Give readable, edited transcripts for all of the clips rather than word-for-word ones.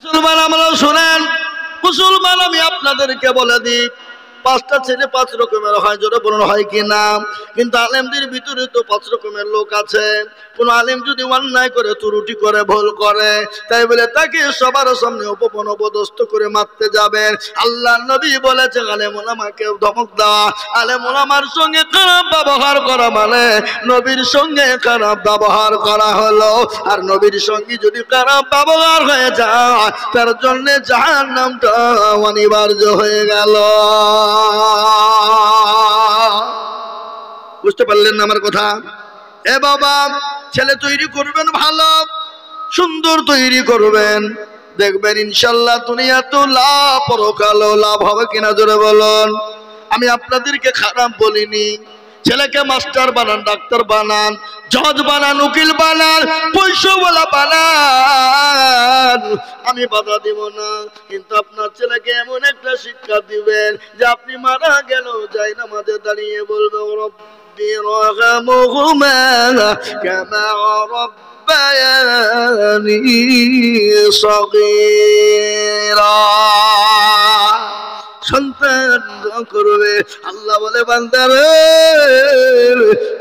মুসলমান আমরা শুনেন, মুসলমান আমি আপনাদেরকে বলে দিই, পাঁচটা ছেলে পাঁচ রকমের হয়, জোরে বলুন হয় কি না? কিন্তু আলেমদের ভিতরে তো পাঁচ রকমের লোক আছে। কোন আলেম যদি অন্যায় করে, ত্রুটি করে, ভুল করে, তাই বলে তাকে সবার সামনে অপমান অপদস্থ করে মারতে যাবেন। আল্লাহ নবী বলেছেন আলেম ওলামাকে ধমক দেওয়া, আলেম ওলামার সঙ্গে খারাপ ব্যবহার করা মানে নবীর সঙ্গে খারাপ ব্যবহার করা হলো। আর নবীর সঙ্গে যদি খারাপ ব্যবহার হয়ে যায়, তার জন্য জাহান্নামটা অনিবার্য হয়ে গেল। বুঝতে পারলেন না আমার কথা? এ বাবা, ছেলে তৈরি করবেন, ভালো সুন্দর তৈরি করবেন, দেখবেন ইনশাল্লাহ দুনিয়াতে লাভ, পরকালেও লাভ হবে। কিনা জোরে বলুন। আমি আপনাদেরকে খারাপ বলিনি। ছেলেকে মাস্টার বানান, ডাক্তার বানান, জজ বানান, উকিল বানান, পয়সাওয়ালা বানান, আমি বাধা দিব না। কিন্তু আপনার ছেলেকে এমন একটা শিক্ষা দিবেন যে আপনি মারা গেল যাই নামাজে দাঁড়িয়ে বলবে রব্বি রহমহুমা কামা রব্বায়ানি সগীরা। সন্তান করবে, আল্লাহ বলে বান্দারে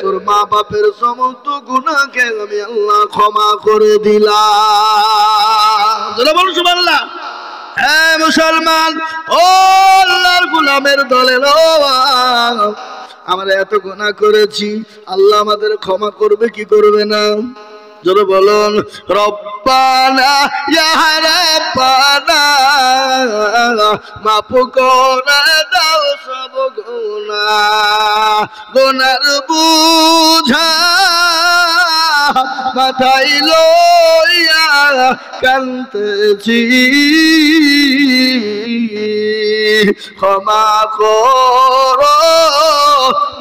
তোর মা বাপের সমস্ত গুনাহকে আমি আল্লাহ ক্ষমা করে দিলাম। বলুন সুবহানাল্লাহ। হ্যাঁ মুসলমান, ও আল্লাহর গোলামের দলের, আমরা এত গুনাহ করেছি, আল্লাহ আমাদের ক্ষমা করবে কি করবে না? জোরে বলুন রব্বানা ইয়া রাব্বানা মাফ করে দাও সব গুনাহ, গুনার বুঝা মাথায় লইয়া কাঁদতেছি, ক্ষমা করো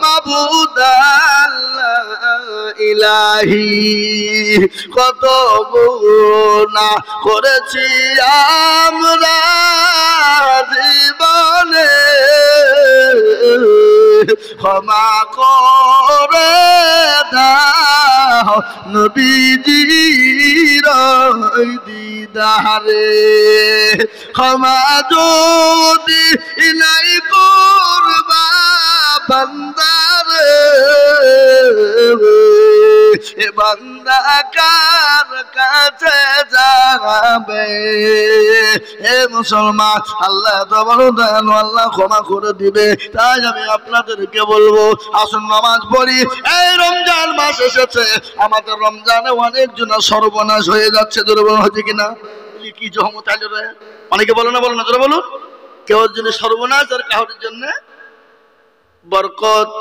মাবুদ আল্লাহ ইলাহি। কত গুনাহ করেছি আমরা জীবনে, ক্ষমা করে দাও নবীজির দিদারে। ক্ষমা যদি নাই করবা বান্দারে, এ বান্দা কার কাছে যাবে? হে মুসলমান, আল্লাহ তো বড় দয়ালু, আল্লাহ ক্ষমা করে দিবে। তাই আমি আপনাদেরকে বলবো, আসুন নামাজ পড়ি। এই রমজান মাস এসেছে, আমাদের রমজানে অনেক জন সর্বনাশ হয়ে যাচ্ছে। জোরে বলুন হচ্ছে কিনা? কি জহমত আইলো রে? অনেকে বলো না, বলো না, জোরে বলুন। কেউ জন্য সর্বনাশ আর কাউর জন্য বরকত,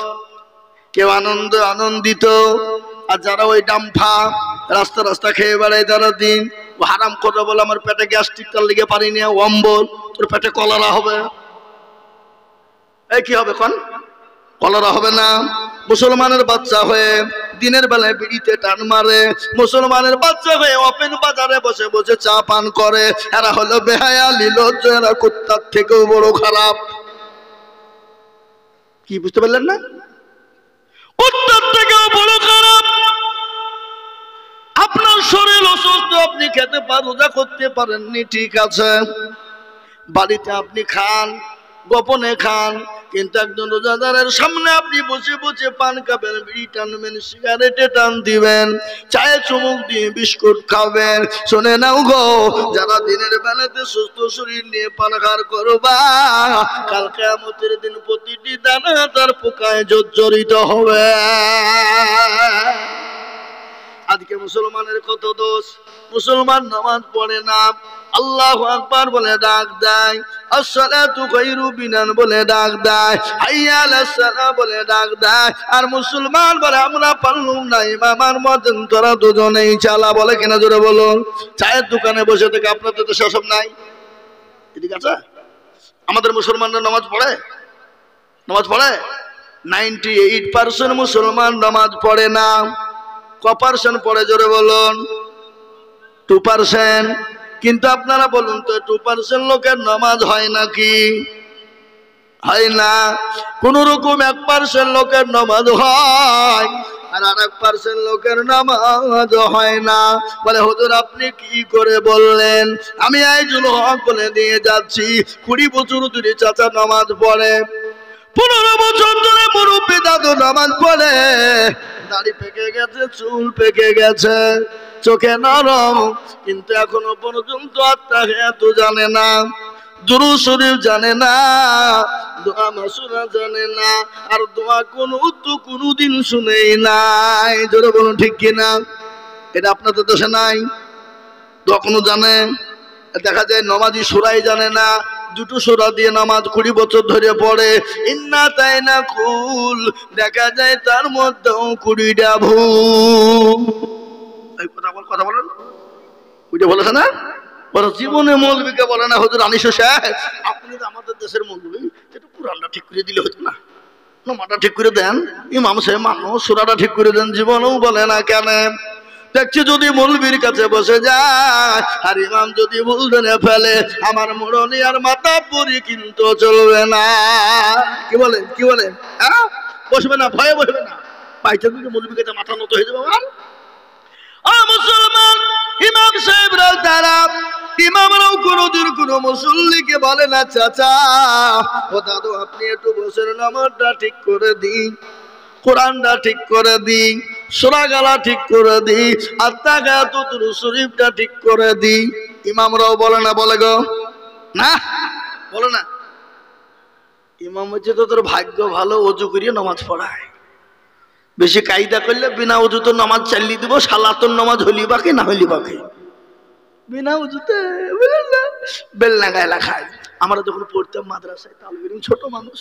কেউ আনন্দিত। আর যারা ওই ডাম্ফা রাস্তা রাস্তা খেয়ে বেড়ায়, তারা দিন ও হারাম করে বলে আমার পেটে গ্যাস্ট্রিক, তার লিগে পারি না, অম্বল, তোর পেটে কলেরা হবে। এই কি হবে কোন? কলেরা হবে না? মুসলমানের বাচ্চা হয়ে দিনের বেলায় বিড়িতে টান মারে, মুসলমানের বাচ্চা হয়ে ওপেন বাজারে বসে বসে চা পান করে, এরা হলো বেহায়া, নির্লজ্জ, এরা কুত্তার থেকেও বড় খারাপ। কি বুঝতে পারলেন না? কুত্তার থেকেও বড় খারাপ। আপনার শরীর অসুস্থ, আপনি খেতে পারেন, রোজা করতে পারেননি, ঠিক আছে, বাড়িতে আপনি খান, গোপনে খান, কিন্তু একজন রোজাদারের সামনে আপনি বসে বসে পান খাবেন, বিড়ি টানবেন, সিগারেটে টান দিবেন, চায়ে চুমুক দিয়ে বিস্কুট খাবেন। শুনে নাও গো, যারা দিনের বেলাতে সুস্থ শরীর নিয়ে পানাহার করবা, কাল কিয়ামতের দিন প্রতিটি দানা তার পোকায় জর্জরিত হবে। আজকে মুসলমানের কত দোষ, মুসলমান নামাজ পড়ে না, আল্লাহু আকবার বলে ডাক দেয়, আসসালাতু খায়রু মিনান বলে ডাক দেয়, হাইয়া আলাস সালাহ বলে ডাক দেয়, আর মুসলমান বলে আমরা পারলুম না, ইমামের মতন তোরা দুজনেই চালা। বলে কিনা জোরে বলুন। চায়ের দোকানে বসে থেকে আপনাদের তো সেসব নাই, ঠিক আছে? আমাদের মুসলমানরা নামাজ পড়ে, নামাজ পড়ে 98% মুসলমান নামাজ পড়ে না। ক% পড়ে জোরে বলুন? 2%। কিন্তু আপনারা বলুন তো, 2% লোকের নামাজ হয় নাকি? হয় না। কোন রকম 1% লোকের নামাজ হয়। আর 1% লোকের নামাজ হয় না। বলে হুজুর আপনি কি করে বললেন? আমি আইজুল হক বলে দিয়ে যাচ্ছি 20 বছর ধরে চাচা নামাজ পড়ে, 15 বছর ধরে মুরব্বি দাদু নামাজ পড়ে, দাড়ি পেকে গেছে, চুল পেকে গেছে, চোখে নরম, কিন্তু এখনো পর্যন্ত আত্মাহিয়াতু জানে না, দুরূদ শরীফ জানে না, দোয়া মাসুরা জানে না, আর দোয়া কোনোদিন শুনেই নাই। জোরে বলুন ঠিক কিনা? এটা আপনাদের দেশে নাই? দোয়া কোনো জানে? দেখা যায় নমাজি সূরাই জানে না, দুটো সূরা দিয়ে নামাজ 20 বছর ধরে পড়ে, ইন্না তাইনা কুল, দেখা যায় তার মধ্যেও 20টা ভুল। এই কথা বলেন, ওইটা বলেছে না? বড় জীবনে মৌলবীকে বলে না হুজুর আনিস সাহেব আপনি তো আমাদের দেশের মৌলবী, একটু কুরআনটা ঠিক করে দিলে হতো না, নামাজটা ঠিক করে দেন, ইমাম সাহেব মানুষ সূরাটা ঠিক করে দেন, জীবনেও বলে না কেন? দেখছি যদি মৌলবীর কাছে বসে যায় আর ইমাম যদি ভুল ধরে ফেলে, আমার মুরনি আর মাথা পরি কিন্তু চলবে না। কি বলেন? কি বলেন? হ্যাঁ, বসবে না, ভয়ে বসবে না, পাইতে যদি মৌলবীর কাছে মাথা নত হয়ে যাবে। আমার মুসলমান ইমাম সাহেবরাও তারা, ইমামরাও কোনদিন কোনো মুসল্লিকে বলে না চাচা ও দাদু আপনি একটু বসের নামাজটা ঠিক করে দিন, কোরআনটা ঠিক করে দিই, সূরা গালা ঠিক করে দিই, আত্মাগাত দুরূদ শরীফটা ঠিক করে দিই। ইমামরাও বলে না? বলে গো না, বলে না? ইমাম হচ্ছে তো তোর ভাগ্য ভালো, ওযু করিয়ে নামাজ পড়ায়, বেশি কায়দা করলে বিনা ওযুতে নামাজ চালিয়ে দিব, সালাতুন নামাজ হলি বাকি না হলি বাকি, বিনা ওযুতে বেলনা গায়লা খায়। আমরা যখন পড়তাম মাদ্রাসায় তালিব ইলম, ছোট মানুষ,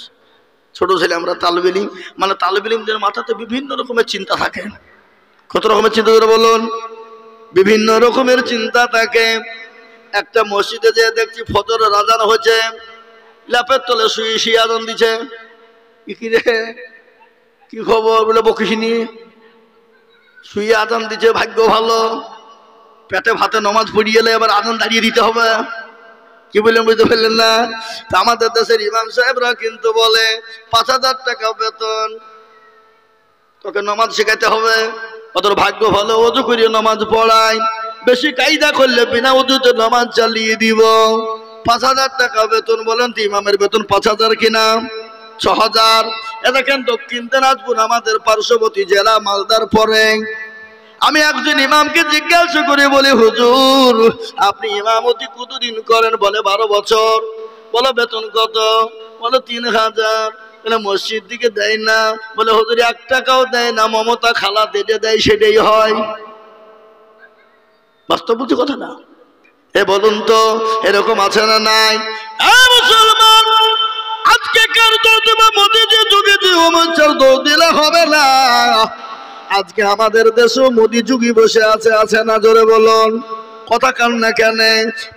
ছোট ছেলে আমরা, তালিব ইলম মানে তালিব ইলমদের মাথাতে বিভিন্ন রকমের চিন্তা থাকে। কত রকমের চিন্তা করে বলুন? বিভিন্ন রকমের চিন্তা থাকে। একটা মসজিদে যে দেখছি ফজরের আযান হয়েছে, ল্যাপের তলে শুয়ে শুয়ে আযান দিছে, কি রে কি খবর? বলে বকিসনি, শুয়ে আযান দিছে, ভাগ্য ভালো, পেটে ভাতে নামাজ পড়িয়ে এলে এবার আযান দাঁড়িয়ে দিতে হবে। কি বললেন? বুঝতে পারলেন না? তা আমাদের দেশের ইমাম সাহেবরা কিন্তু বলে 5000 টাকা বেতন, তোকে নামাজ শেখাতে হবে, তোর ভাগ্য ভালো, ওযু করিয়ে নামাজ পড়াই, বেশি কায়দা করলে বিনা ওযুতে নামাজ চালিয়ে দিব। 5000 টাকা বেতন। বলেন তো ইমামের বেতন 5000 কিনা 6000? এ দেখেন দক্ষিণ দিনাজপুর আমাদের পার্শ্ববর্তী জেলা মালদার পরে। আমি একজন ইমামকে জিজ্ঞাসা করে বলি হুজুর আপনি ইমামতি কতদিন করেন? বলে 12 বছর। বলে বেতন কত? বলে 3000। বলে মসজিদ দিকে দেয় না? বলে হুজুর 1 টাকাও দেয় না, মমতা খালা যেটা দেয় সেটাই হয়। বাস্তব বুঝি কথা না? এ বলুন তো এরকম আছে না নাই? মুসলমান আজকে কার দৌড় দেবে? মোদিজির যুগে যে অমরচার দৌড় দিলে হবে না। আজকে আমাদের দেশে মোদি যুগী বসে আছে, আছে না? জোরে বলুন, কথা কান না কেন?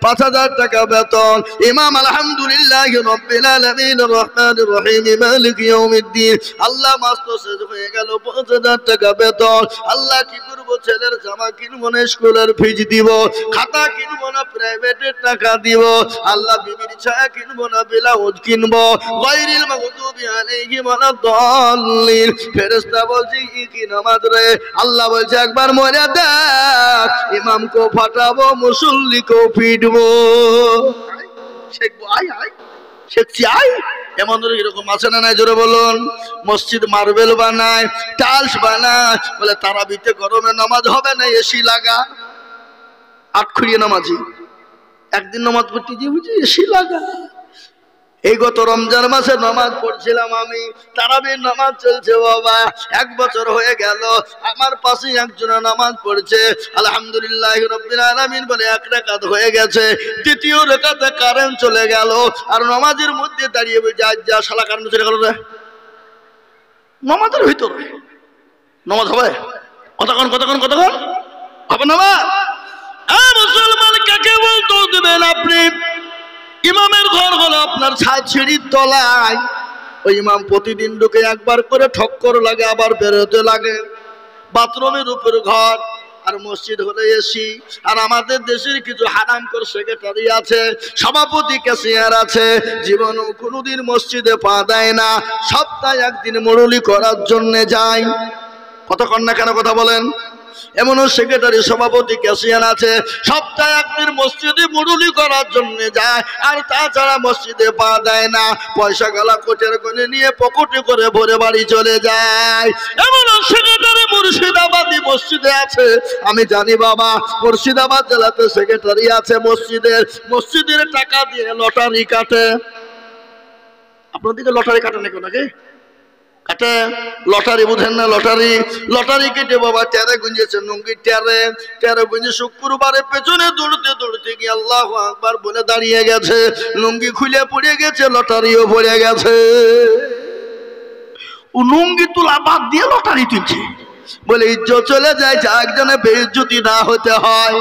5000 টাকা বেতন। ইমাম আলহামদুলিল্লাহি রাব্বিল আলামিন রহমানির রহিম মালিকি ইয়াউমিদ্দিন। আল্লাহ মাস্ত শেষ হয়ে গেল, 5000 টাকা বেতন। আল্লাহ কি করব? ছেলের জামা কিনবো না, স্কুলের ফিজ দিব, খাতা কিনবো না, প্রাইভেটের টাকা দিব, আল্লাহ বিবির ছায়া কিনবো না, ব্লাউজ কিনবো, গায়রিল মাগদুবি আলাইহিম ওয়ালাদ-দাল্লিন। ফেরেশতা বলছে কি নামাজ রে? আল্লাহ বলছে একবার মরে দেখ, ইমামকে ফাটাবো, মুসল্লিকে পিটবো। শেখবো, আয় আয় শেখছি আয়। এমন এরকম আছে না নাই? জোরে বলুন। মসজিদ মার্বেল বানায়, টাইলস বানায়, বলে তারাবিতে গরমে নামাজ হবে না, এসি লাগা। আটখুরিয়ে নামাজি একদিন নামাজ পড়তে গিয়ে বুঝি এসি লাগা। এই গত রমজান মাসে নামাজ পড়ছিলাম আমি, তারাবির নামাজ চলছে বাবা, 1 বছর হয়ে গেল। আমার পাশে একজন নামাজ পড়ছে, আলহামদুলিল্লাহ রাব্বিল আলামিন বলে 1 রাকাত হয়ে গেছে। দ্বিতীয় রাকাতে কারেন্ট চলে গেল, আর নামাজের মধ্যে দাঁড়িয়ে বলছে আজ যা শালা কারেন্ট চলে গেল রে। নামাজের ভিতরে নামাজ হবে? কতক্ষণ হবে না? মুসলমান কাকে বলতে দেবেন আপনি? ইমামের ঘর হলো আপনার সিঁড়ির তলায়। ওই ইমাম প্রতিদিন ঢুকে একবার করে ঠক্কর লাগে, আবার বেরোতে লাগে। বাথরুমের উপর ঘর, আর মসজিদ হলো এসি। আর আমাদের দেশের কিছু হারামখোর সেক্রেটারি আছে, সভাপতি ক্যাশিয়ার আছে, জীবনেও কোনোদিন মসজিদে পা দেয় না, সপ্তাহে 1 দিন মুরুলি করার জন্য যায়। কথা কন না কেন? কথা বলেন। এমনও সেক্রেটারি, সভাপতি, ক্যাশিয়ার আছে, সপ্তাহে একদিন মসজিদে মুরুলি করার জন্য যায়, আর তাছাড়া মসজিদে পা দেয় না। পয়সা গালা কোটের কোণে নিয়ে পকেটে করে ভরে বাড়ি চলে যায়। এমনও সেক্রেটারি মুর্শিদাবাদী মসজিদে আছে। আমি জানি বাবা, মুর্শিদাবাদ জেলাতে সেক্রেটারি আছে মসজিদের টাকা দিয়ে লটারি কাটে। আপনার দিকে লটারি কাটে নাকি? নাকি কাটে? লটারি বুঝেন না? লটারি কেটে বাবা টেরে গুঞ্জেছে, লুঙ্গি টেরে গুঞ্জে শুক্রবারে পেছনে দৌড়তে দৌড়তে গিয়ে আল্লাহু আকবার বলে দাঁড়িয়ে গেছে, লুঙ্গি খুলে পড়ে গেছে, লটারিও পড়ে গেছে। ও লুঙ্গি তোলা বাদ দিয়ে লটারি তুলছে বলে ইজ্জত চলে যায়, যা একজনে বেইজ্জতি না হতে হয়।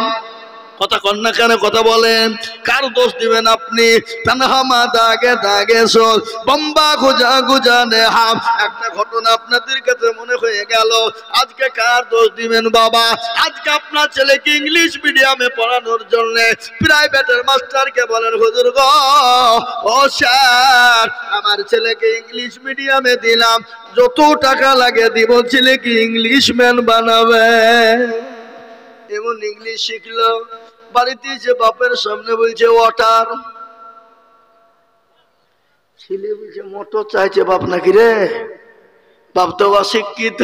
কথা কন না কেন? কথা বলেন। কার দোষ দিবেন আপনি? তানহামা দাগে দাগে সোল বম্বা গুজা গুজানে হাম। একটা ঘটনা আপনাদের কাছে মনে হয়ে গেল, আজকে কার দোষ দিবেন বাবা? আজকে আপনার ছেলেকে ইংলিশ মিডিয়ামে পড়ানোর জন্য প্রাইভেটের মাস্টারকে বলেন, হুজুর গো, ও স্যার, আমার ছেলেকে ইংলিশ মিডিয়ামে দিলাম, যত টাকা লাগে দিব, ছেলেকে ইংলিশ ম্যান বানাবে। এমন ইংলিশ শিখলো, বাড়িতে যে বাপের সামনে বলছে ওয়াটার, ছেলে বলছে মোটর চাইছে। বাপ নাকি রে? বাপ তো অশিক্ষিত,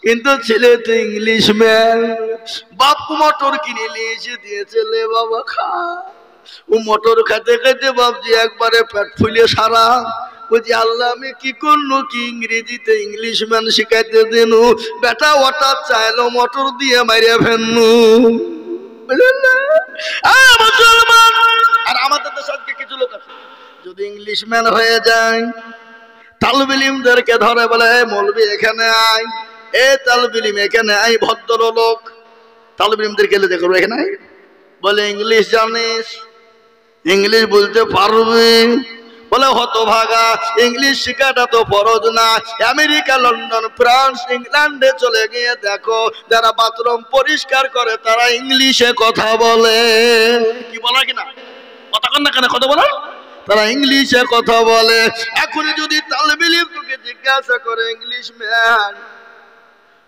কিন্তু ছেলে তো ইংলিশ ম্যান। বাপ মোটর কিনে নিয়ে এসে দিয়েছে, লে বাবা খা। ও মোটর খাতে খাতে বাপজি একবারে পেট ফুলে সারা। বলছি আল্লাহ, আমি কি করলো কি ইংরেজিতে ইংলিশ ম্যান শিখাইতে দেন? বেটা ওয়াটার চাইলো, মোটর দিয়ে মারিয়া ফেলনু। মুসলমান, আর আমাদের দেশে আজকে কিছু লোক আছে, যদি ইংলিশ ম্যান হয়ে যায়, তালবিলিমদেরকে ধরে বলে, মৌলবি এখানে আয়, এ তালবিলিম এখানে আয়, ভদ্রলোক তালবিলিমদের গেলে দেখো এখানে বলে ইংলিশ জানিস, ইংলিশ বলতে পারবি? বলে হতভাগা, ইংলিশ শেখাটা তো ফরজ না। আমেরিকা, লন্ডন, ফ্রান্স, ইংল্যান্ডে চলে গিয়ে দেখো, যারা বাথরুম পরিষ্কার করে তারা ইংলিশে কথা বলে। কি বলা কিনা? কথা কন না কেন? কথা বলো। তারা ইংলিশে কথা বলে। এখন যদি তালবিলিম তোকে জিজ্ঞাসা করে, ইংলিশ ম্যান,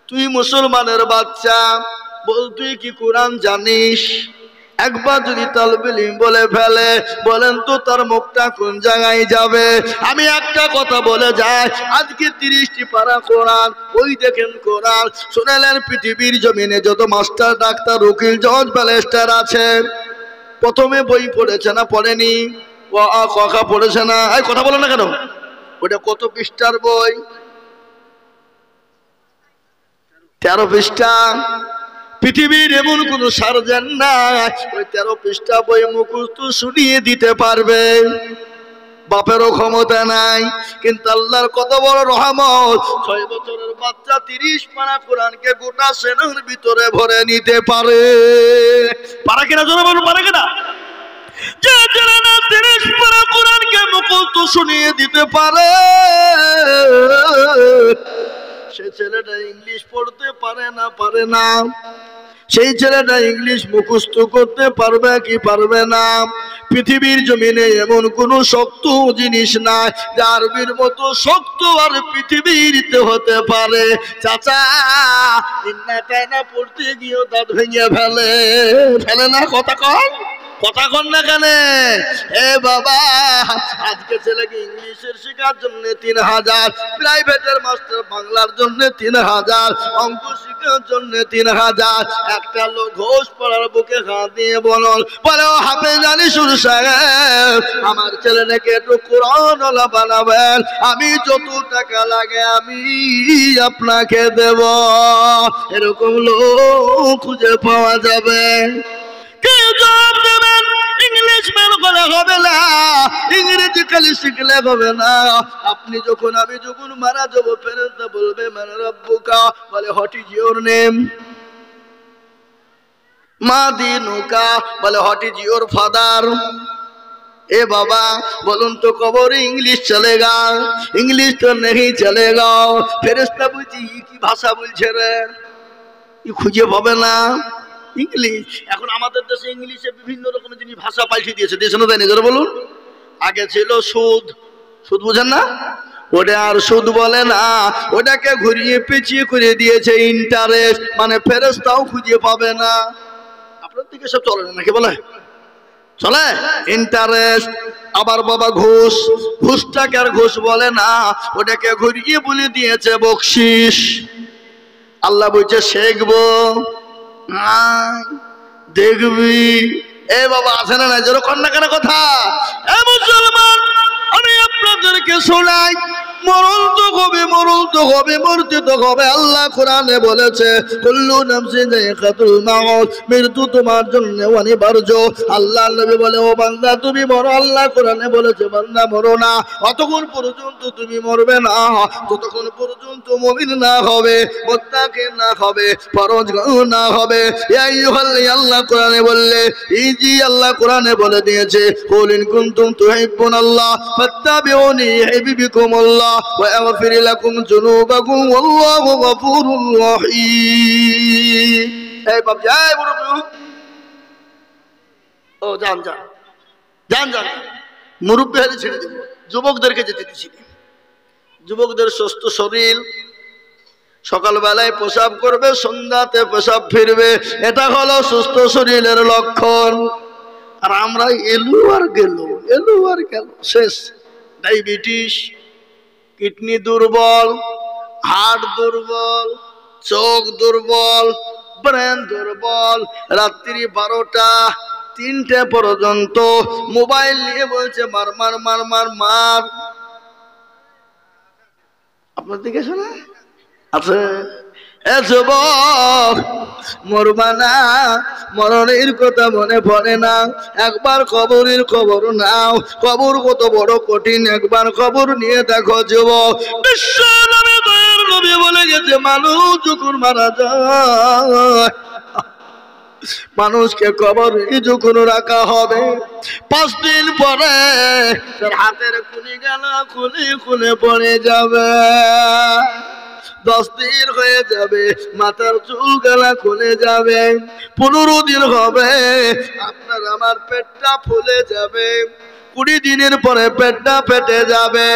তুই মুসলমানের বাচ্চা, বল তুই কি কোরআন জানিস? একবার যদি তালবিলিম বলে ফেলে, বলেন তো তার মুখটা কোন জায়গায় যাবে? আমি একটা কথা বলে যাই, আজকে 30টি পারা কোরআন, ওই দেখেন কোরআন শুনেলেন, পৃথিবীর জমিনে যত মাস্টার, ডাক্তার, উকিল, জজ, ব্যারিস্টার আছে, প্রথমে বই পড়েছে না পড়েনি? ক পড়েছে না? এই কথা বলো না কেন? ওটা কত পৃষ্ঠার বই? 13 পৃষ্ঠা। পৃথিবীর এমন কোন সার্জন নাই ওই 13 পৃষ্ঠা বই মুখস্থ শুনিয়ে দিতে পারবে। বাপেরও ক্ষমতা নাই, কিন্তু আল্লাহর কত বড় রহমত, 6 বছরের বাচ্চা 30 পারা কোরআনকে গোটা সেনের ভিতরে ভরে নিতে পারে। পারা কিনা? জোরে বলুন, পারা কিনা? যে ছেলেরা 30 পারা কোরআনকে মুখস্থ শুনিয়ে দিতে পারে, সে ছেলেটা ইংলিশ পড়তে পারে না? পারে না। সেই ছেলেটা ইংলিশ মুখস্থ করতে পারবে কি পারবে না? পৃথিবীর জমিনে এমন কোন শক্ত জিনিস নাই যা আরবির মতো শক্ত আর পৃথিবীতে হতে পারে। চাচা, ইন্না পড়তে গিয়েও দাঁত ভেঙে ফেলে না? কথা কন, কথা কন না কেন? এ বাবা, আজকে ছেলেকে ইংলিশের শেখার জন্য 3000, প্রাইভেটের মাস্টার বাংলার জন্য 3000, অঙ্ক শেখার জন্য 3000। একটা লোক ঘোষ পড়ার বুকে হাত দিয়ে বলে, ও হাফেজ জানি শুরু সাহেব, আমার ছেলেটাকে একটু কোরআনওয়ালা বানাবেন, আমি যত টাকা লাগে আমি আপনাকে দেব। এরকম লোক খুঁজে পাওয়া যাবে? কে জবাব দেবেন? ইংলিশ ম্যান করা হবে না, ইংরেজি খালি শিখলে হবে না। আপনি যখন, আমি যখন মারা যাব, ফেরেশতা বলবে মান রাব্বুকা, বলে হোয়াট ইজ ইওর নেম? মা দিনুকা, বলে হোয়াট ইজ ইওর ফাদার? এ বাবা বলুন তো, কবরে ইংলিশ চলেগা? ইংলিশ তো নেই চলেগা। ফেরেশতা বলছি কি ভাষা বলছে রে? খুঁজে পাবে না ইংলিশ। এখন আমাদের দেশে ইংলিশে বিভিন্ন রকমের জিনিস ভাষা পাল্টে দিয়েছে, দিয়েছে না? তাই না? বলুন। আগে ছিল সুদ, সুদ বুঝেন না? ওটা আর সুদ বলে না, ওটাকে ঘুরিয়ে পেঁচিয়ে করে দিয়েছে ইন্টারেস্ট, মানে ফেরেশতাও খুঁজে পাবে না। আপনার দিকে সব চলে না নাকি বলে? চলে ইন্টারেস্ট। আবার বাবা ঘুষ, ঘুষটাকে আর ঘুষ বলে না, ওটাকে ঘুরিয়ে বলে দিয়েছে বকশিস। আল্লাহ বলছে শিখবো দেখবি। এ বাবা আছে না নাই? যেরকম না কেন কথা? এ মুসলমান, আমি আপনাদেরকে শোনাই, মরণ তো হবে, মরণ তো হবে, মরতে তো হবে। আল্লাহ কোরআনে বলেছে কুল্লু নাফসিন যায়িকাতুল মাউত, মৃত্যু তোমার জন্য অনিবার্য। আল্লাহ নবী বলে ও বান্দা তুমি মরো। আল্লাহ কোরআনে বলেছে বান্দা মরো না, অতক্ষণ পর্যন্ত তুমি মরবে না ততক্ষণ পর্যন্ত মুমিন না হবে, মুত্তাকি না হবে, পরহেজগার না হবে। ইয়া আইয়ুহাল্লাযীনা, আল্লাহ কোরআনে বললে ইজি, আল্লাহ কোরআনে বলে দিয়েছে কুল ইন কুনতুম তুহিব্বুনাল্লাহ ফাত্তাবিউনি ইউহিব্বুকুমুল্লাহ ওয়া ইয়াগফির লাকুম যুনুবাকুম ওয়াল্লাহু গফুরুর রহিম। এই বাপ যাই মুরব্বি, ও যান যান যান যান, মুরব্বি হলে ছেড়ে দিব, যুবকদেরকে যেতে দিছি। যুবকদের সুস্থ শরীর, সকালবেলায় পেশাব করবে, সন্ধ্যাতে পেশাব ফিরবে, এটা হলো সুস্থ শরীরের লক্ষণ। আর আমরা এলু আর গেল, এলু আর গেল, শেষ। ডায়াবেটিস, কিডনি দুর্বল, হার্ট দুর্বল, চোখ দুর্বল, ব্রেন দুর্বল। রাত্রি 12টা 3টে পর্যন্ত মোবাইল নিয়ে বলছে মার মার মার মার মার। আপনার দিকে শোনা আছে? এ যুবক, মরবা না, মরণের কথা মনে পড়ে না? একবার কবরের খবর নাও, কবর কত বড় কঠিন, একবার কবর নিয়ে দেখো যুবক। বিশ্ব নবী দয়ার নবী বলে গেছে মানুষ যখন মারা যায়, মানুষকে কবরে যখন রাখা হবে 5 দিন পরে তার হাতের কুলি গেলা খুলে খুলে পড়ে যাবে, 10 দিন হয়ে যাবে মাথার চুল গেলা খুলে যাবে, 15 দিন হবে আপনার আমার পেটটা ফুলে যাবে, 20 দিনের পরে পেটটা ফেটে যাবে,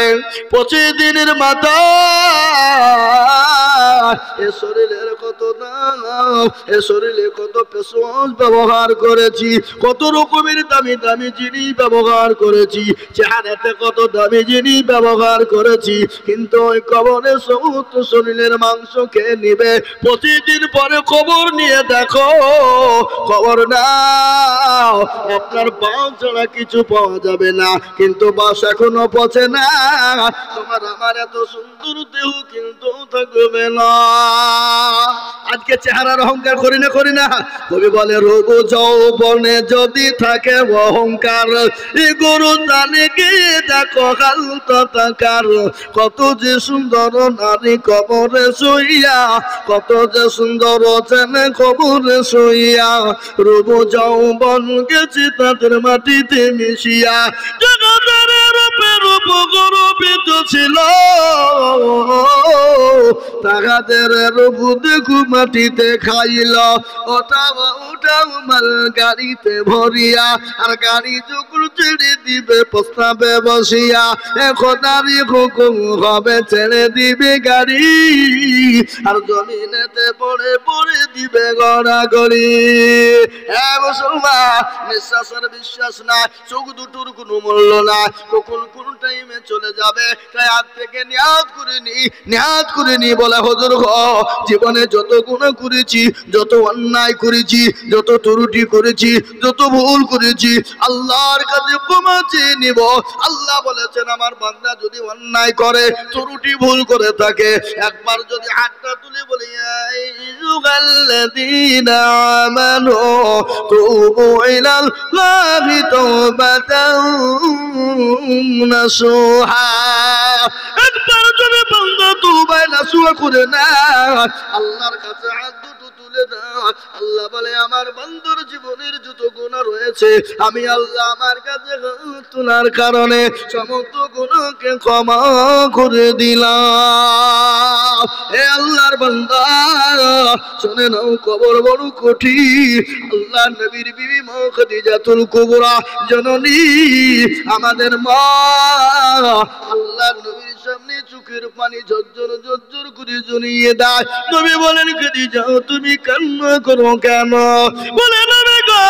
25 দিনের মাথা এ শরীরের কত দাম, এ শরীরে কত পেশোজ ব্যবহার করেছি, কত রকমের দামি দামি জিনিস ব্যবহার করেছি, চেহারাতে কত দামি জিনিস ব্যবহার করেছি, কিন্তু ওই কবরে সমস্ত শরীরের মাংস খেয়ে নিবে। 25 দিন পরে খবর নিয়ে দেখো, খবর নাও, আপনার পাঁচ ছাড়া কিছু পাওয়া যাবে না, কিন্তু বাস এখনো পচে না। তোমার আমার এত সুন্দর দেহ কিন্তু থাকবে না। আজকে চেহারার অহংকার করি না, করি না? কবি বলে রূপ যৌবনে যদি থাকে অহংকার, এ গরু জানে গিয়ে দেখো হালতাকার, কত যে সুন্দর নারী কবরে শুইয়া, কত যে সুন্দর চেনে কবরে শুইয়া, রূপ যৌবন গেছে তাদের মাটিতে মিশিয়া, জগতের রূপে রূপ গর্বিত ছিল, তাহাদের রূপ দেখু মাটিতে খাইল, ওটাও ওটাও মাল গাড়িতে ভরিয়া, আর গাড়ি যখন ছেড়ে দিবে প্রস্তাবে বসিয়া, এখন নারী হুকুম হবে ছেড়ে দিবে গাড়ি, আর জমিনেতে পড়ে পড়ে দিবে গড়াগড়ি। হ্যাঁ মুসলমান, নিঃশ্বাসের বিশ্বাস নাই, চোখ দুটোর কোনো মূল্য নাই, কখন কোন টাইমে চলে যাবে, তাই আজ থেকে নিয়াত করে নি, নিয়াত করে নি বলে হুজুর জীবনে যত গুনাহ করেছি, যত অন্যায় করেছি, যত ত্রুটি করেছি, যত ভুল করেছি, আল্লাহর কাছে ক্ষমা চেয়ে নিব। আল্লাহ বলেছেন আমার বান্দা যদি অন্যায় করে, ত্রুটি ভুল করে থাকে, একবার যদি হাতটা তুলে বলি আইয়ুহাল্লাযীনা আমানু তুবু ইলাল্লাহি তাওবাতান নাসুহা, একবার যদি বান্দা তওবা নাসুহা করে না, আল্লাহর কাছে হাত দুটো তুলে দাও, আল্লাহ বলে আমার বান্দার জীবনের যত গুনাহ রয়েছে আমি আল্লাহ আমার কাছে হাত তোলার কারণে সমস্ত গুনাহকে ক্ষমা করে দিলাম। হে আল্লাহর বান্দা শুনে নাও, কবর বড় কঠিন। আল্লাহ নবীর বিবি মা খাদিজাতুল কুবরা জননী, আমাদের মা, আল্লাহ নবীর সামনে চোখের পানি ঝরঝর ঝরঝর করে জড়িয়ে দেয়। নবী বলেন খাদিজা তুমি কান্না করো কেন? বলে নবী গো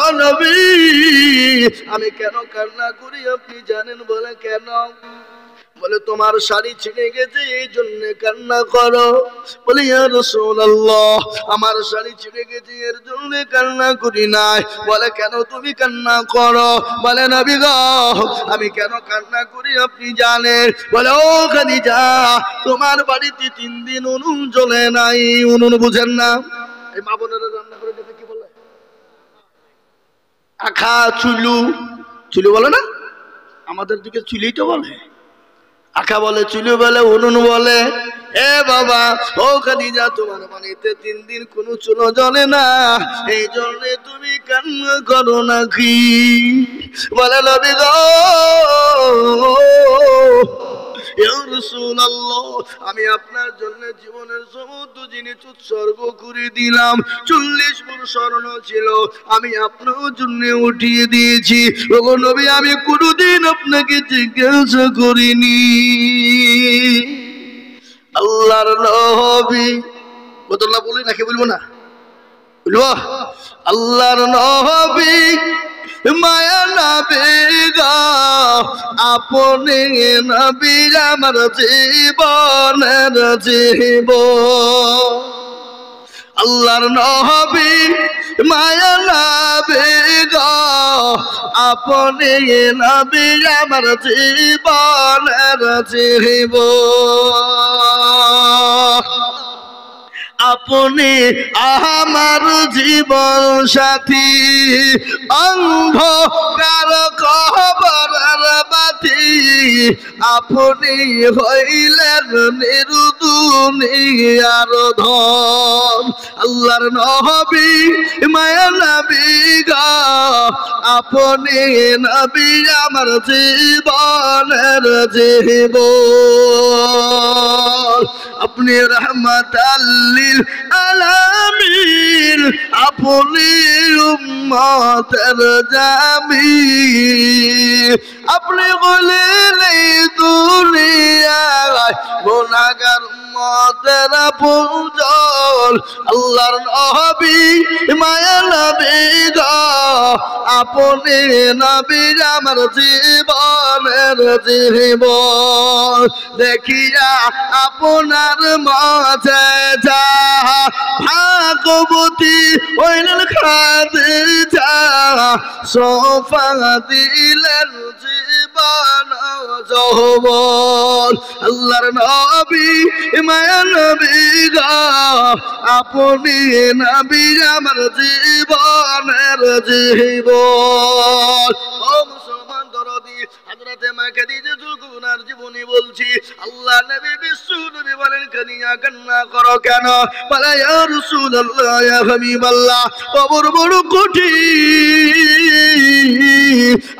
ও নবী আমি কেন কান্না করি আপনি জানেন? বলে কেন? বলে তোমার শাড়ি ছিঁড়ে গেছে এই জন্য কান্না করো। বলে ইয়া রাসূলুল্লাহ আমার শাড়ি ছিঁড়ে গেছে এর জন্য কান্না করি নাই। বলে কেন তুমি কান্না করো? বলে নবী গো আমি কেন কান্না করি আপনি জানেন? বলে ও খাদিজা তোমার বাড়িতে 3 দিন উনুন জ্বলে নাই। উনুন বুঝেন না? এই মা বোনেরা রান্না করে দেখে কি বলে? আখা চুলু। চুলু বলে না? আমাদের দিকে চুলিই তো বলে। আখা বলে, চুলু বলে, উনুন বলে। এ বাবা ও খাদিজা তোমার বাড়িতে 3 দিন কোনো চুলো জ্বলে না এই জন্য তুমি কান্না করো নাকি? বলে নবী গো ইয়া রাসূলুল্লাহ আমি আপনার জন্য জীবনের সমস্ত জিনিস উৎসর্গ করে দিলাম। 40 পুর স্বর্ণ ছিল আমি আপনার জন্য উঠিয়ে দিয়েছি। ওগো নবী আমি কোনোদিন আপনাকে জিজ্ঞাসা করিনি। আল্লাহর নবী বদলা বলি নাকি বলবো না? বলবো আল্লাহর নবী মায়া নবী গো আপনি নবী আমার জীবনের জীবন। আল্লাহর নবী মায়া নবী গো আপনি নবী আমার জীবনের জীবন। আপনি আমার জীবন সাথী অন্ধকার কবরের বাতি আপনি হইলেন নির্দুনিয়ার ধন। আল্লাহর নবী মায়া নবী গো আপনি নবী আমার জীবনের জীবন। আপনি রহমাতাল লিল আলামিন আপনি উম্মতের জামিল। আপনি বলেন এই দুনিয়ায় গুনাহগার উম্মতের আপনজন। আল্লাহর নবী মায়া নবী গো আপনি নবী আমার জীবনের জীবন। দেখিয়া আপনার মাঝে যা ভাগবতী হইলেন খাদিজা সোফা দিলেন জীবন যৌবন। আল্লাহর নবী মায়া নবী গো আপনি নবী আমার জীবনের জীবন। ও মুসলমান দরদি হযরতে মা খাদিজাতুল কুবরার জীবনী বলছি। আল্লাহ নবী বিশ্ব নবী বলেন খাদিজা কান্না করো কেন? বলে ইয়া রাসূলুল্লাহ ইয়া হাবিবাল্লাহ কবর বড় কঠিন।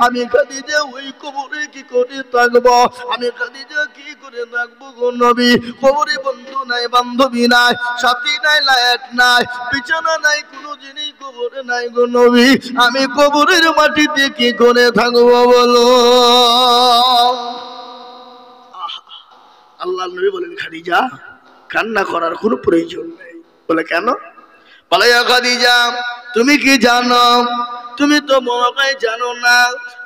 আমি খাদিজা ওই কবরে কি করে থাকবো? আমি খাদিজা কি করে থাকবো গো নবী? কবরে বন্ধু নাই বান্ধবী নাই সাথী নাই লাইট নাই বিছানা নাই কোনো জিনিস কবরে নাই গো নবী। আমি কবরের মাটিতে কি করে থাকবো বলো? আল্লাহ নবী বলেন খাদিজা কান্না করার কোনো প্রয়োজন নেই। বলে কেন? বলে খাদিজা তুমি কি জানো? তুমি তো মনে জানো না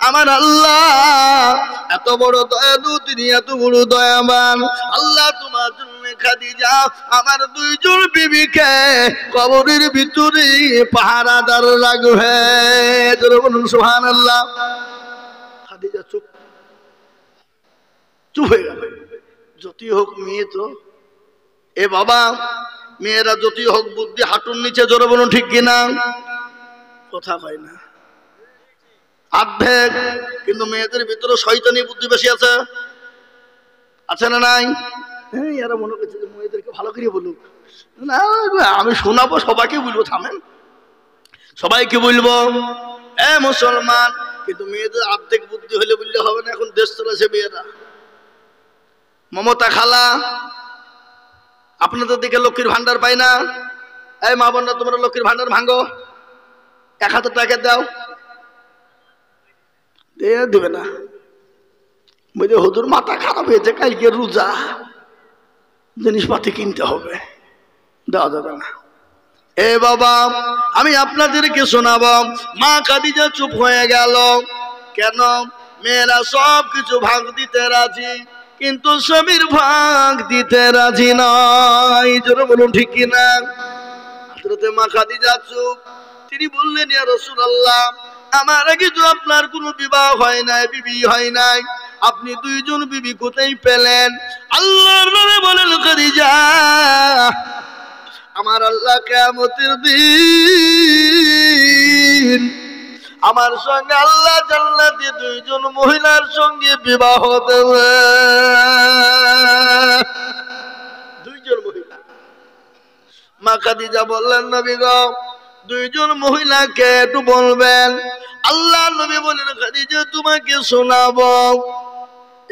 আমার আল্লাহ এত বড় দয়ালু, তিনি এত বড় দয়াবান। আল্লাহ তোমার জন্য খাদিজা আমার 2 জন বিবিকে কবরের ভিতরে পাহারাদার রাখবে। বলুন সুবহানাল্লাহ। খাদিজা চুপ হয়ে গেল। যতই হোক মেয়ে তো এ বাবা মেয়েরা যতই হোক বুদ্ধি হাঁটুর নিচে জোরে বলুন ঠিক কিনা? কথা হয় না অর্ধেক, কিন্তু মেয়েদের ভিতরে শয়তানি বুদ্ধি বেশি আছে। আছে না নাই? হ্যাঁ এরা মনে করছে যে মেয়েদেরকে ভালো করে বলুক। না আমি শোনাবো সবাইকে বলবো, থামেন সবাইকে বলবো এ মুসলমান। কিন্তু মেয়েদের অর্ধেক বুদ্ধি হলে বললে হবে না। এখন দেশ চলেছে মেয়েরা। মমতা খালা আপনাদের দিকে লক্ষ্মীর ভান্ডার পাই না? এই মা বোনরা তোমরা লক্ষ্মীর ভান্ডার ভাঙো, 1000 টাকা দাও। দেবে না। বলছে হুজুর মাথা খারাপ হয়েছে, কালকে রোজা, জিনিসপাতি কিনতে হবে, দেওয়া যাবে না। এ বাবা, আমি আপনাদেরকে শোনাবো। মা খাদিজা চুপ হয়ে গেল। কেন? মেয়েরা সব কিছু ভাগ দিতে রাজি, কিন্তু স্বামীর ভাগ দিতে রাজি নয়। জোরে বলুন ঠিক কিনা? হযরতে মা খাদিজা চুপ। তিনি বললেন, ইয়া রাসূলুল্লাহ, আমার আগে তো আপনার কোনো বিবাহ হয় নাই, বিবি হয় নাই, আপনি দুইজন বিবি কোথায় পেলেন? আল্লাহর নবী বলেন, খাদিজা, আমার আল্লাহ কিয়ামতের দিন আমার সঙ্গে আল্লাহ জান্নাতে দুইজন মহিলার সঙ্গে বিবাহ দেবে। দুইজন মহিলা। মা খাদিজা বললেন, নবী গো, দুইজন মহিলাকে একটু বলবেন। আল্লাহ নবী বলেন, খাদিজা তোমাকে শোনাবো।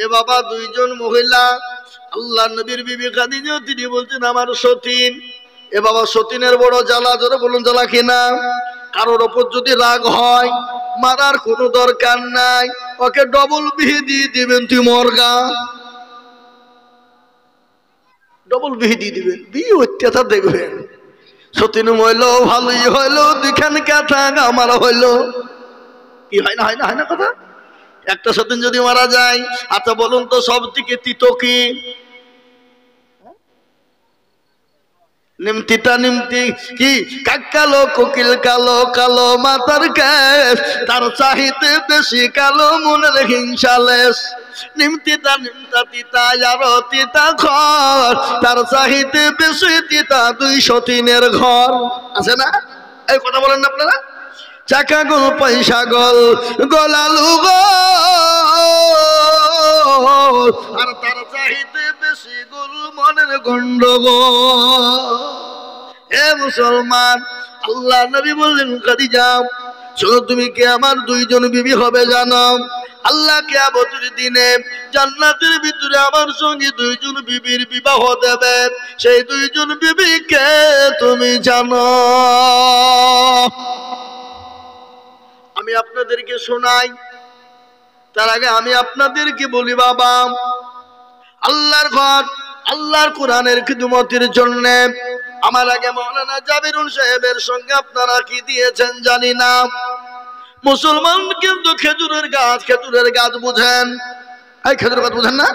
এ বাবা, দুইজন মহিলা। আল্লাহ নবীর বিবি খাদিজা, তিনি বলছেন আমার সতীন। এ বাবা, সতীনের বড় জ্বালা। জোরে বলুন জ্বালা কিনা? কারোর ওপর যদি রাগ হয়, মারার কোনো দরকার নাই, ওকে ডবল বিহি দিয়ে দিবেন, তুই মরগা, ডবল বিহি দিয়ে দিবেন। বিয়ে অত্যাচার দেখবেন, সতীন হইলো ভালোই হইলো, দুখান কথা আমার হইলো। কি হয় না, হয় না, হয় না কথা? একটা সতীন যদি মারা যায়, আচ্ছা বলুন তো সব থেকে তিতো কি? নিমতিটা নিমতি কি? কাক কালো, কোকিল কালো, কালো মাথার কেশ, তার চাহিতে বেশি কালো মনের হিংসালেশ। নিমতিটা নিমতা তিতা, আরো তিতা ঘর, তার চাহিতে বেশি তিতা দুই সতীনের ঘর। আছে না? এই কথা বলেন না আপনারা? চাকা গোল, পয়সা গোল, গোলালু গোল, আর তার চাহিতে বেশি গোল মনের গন্ডগোল। হে মুসলমান, আল্লাহ নবী বললেন, খাদিজা শোনো, তুমি কি আমার দুইজন বিবি হবে জানো? আল্লাহ কিয়ামতের দিনে জান্নাতের ভিতরে আমার সঙ্গে দুইজন বিবির বিবাহ দেবে। সেই দুইজন বিবিকে তুমি জানো? আমি আপনাদেরকে শোনাই, তার আগে আমি আপনাদেরকে বলি বাবা, আল্লাহর ঘর, আল্লাহর কোরআনের খিদমতের জন্য আমার আগে মাওলানা জাবিরুল সাহেবের সঙ্গে আপনারা কি দিয়েছেন জানি না। মুসলমান কিন্তু খেজুরের গাছ বুঝেন? এই খেজুরের গাছ বুঝেন না?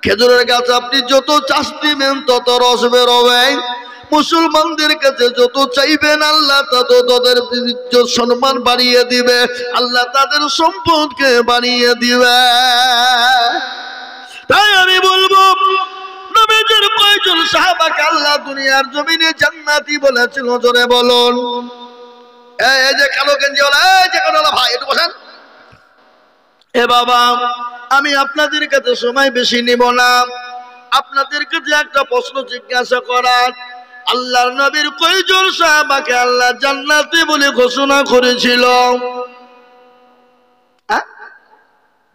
খেজুরের গাছ আপনি যত চাষ দিবেন তত রস বেরোবে। মুসলমানদের কাছে যত চাইবেন আল্লাহ তত তাদের ইজ্জত সম্মান বাড়িয়ে দিবে, আল্লাহ তাদের সম্পদকে বাড়িয়ে দিবে। তাই আমি বলবো, নবীজির কয়জন সাহাবাকে আল্লাহ দুনিয়ার জমিনে জান্নাতি বলেছিল? জোরে বলুন। এই যে কালো গেঞ্জি ওলা, এই যে কালো ভাই, একটু বসেন। এ বাবা, আমি আপনাদের কাছে সময় বেশি নিব না। আপনাদের কাছে একটা প্রশ্ন জিজ্ঞাসা করার, আল্লাহর নবীর কয়জন সাহাবাকে আল্লাহ জান্নাতি বলে ঘোষণা করেছিল?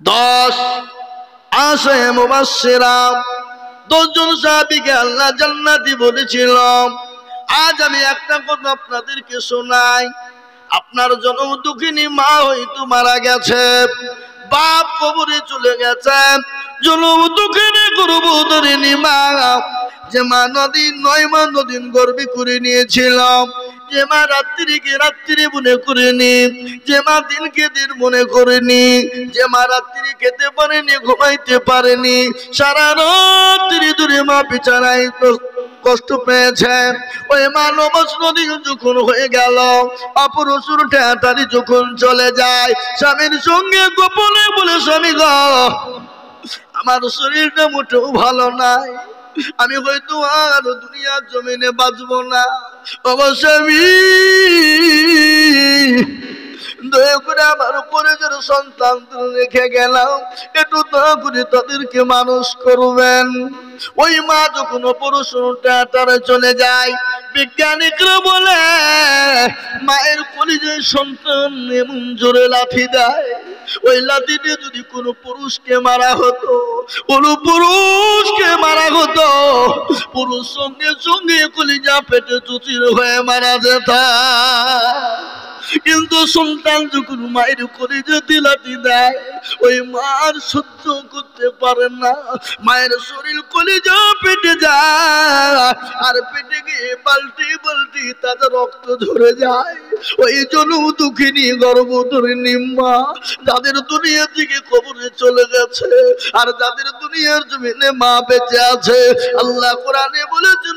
10 আশায়ে মুবাশশিরা, 10 জন সাহাবীকে আল্লাহ জান্নাতি বলেছিল। আজ আমি একটা কথা আপনাদেরকে শোনাই। আপনার জন্ম দুঃখিনী মা হয়তো মারা গেছে, বাপ কবরে চলে গেছে, জন্ম দুঃখিনী গর্ভধারিণী মা, যে মা নদীন 9 মাস নদীন গর্ভে করে নিয়েছিল, যে মা রাত্রিকে রাত্রি মনে করেনি, যে মা দিনকে দিন মনে করেনি, যে মা রাত্রি খেতে পারেনি, ঘুমাইতে পারেনি, সারা রাত্রি ধরে মা বিছানায় কষ্ট পেয়েছে। ওই মা 9 মাস নদী যখন হয়ে গেল, অপরশুর ঠেটারি যখন চলে যায়, স্বামীর সঙ্গে গোপনে বলে, স্বামী গো, আমার শরীরটা মোটেও ভালো নাই, আমি হয়তো আর দুনিয়ার জমিনে বাঁচবো না। অবশ্যই দয়া করে আমার উপরে যে সন্তান রেখে গেলাম, একটু দয়া করে তাদেরকে মানুষ করবেন। ওই মা যখন অপারেশনটা চলে যায়, বিজ্ঞানিকরা বলে মায়ের কলিজায় সন্তান এমন জোরে লাথি দেয়, ওই লাথিতে যদি কোনো পুরুষকে মারা হতো, পুরুষ সঙ্গে সঙ্গে কলিজা পেটে চুচির হয়ে মারা যেত। কিন্তু সন্তান যখন মায়ের কলিজা লাথি দেয় ওই মার সহ্য করতে পারে না, মায়ের শরীর কলিজা পেটে যায় আর পেটে গিয়ে বালতি বালতি তাদের রক্ত ঝরে যায়। ওই জন্য দুঃখিনী গর্ভধারিণী মা যাদের দুনিয়া থেকে কবরে চলে গেছে আর যাদের দুনিয়ার জমিনে মা বেঁচে আছে, আল্লাহ কোরআনে বলেছেন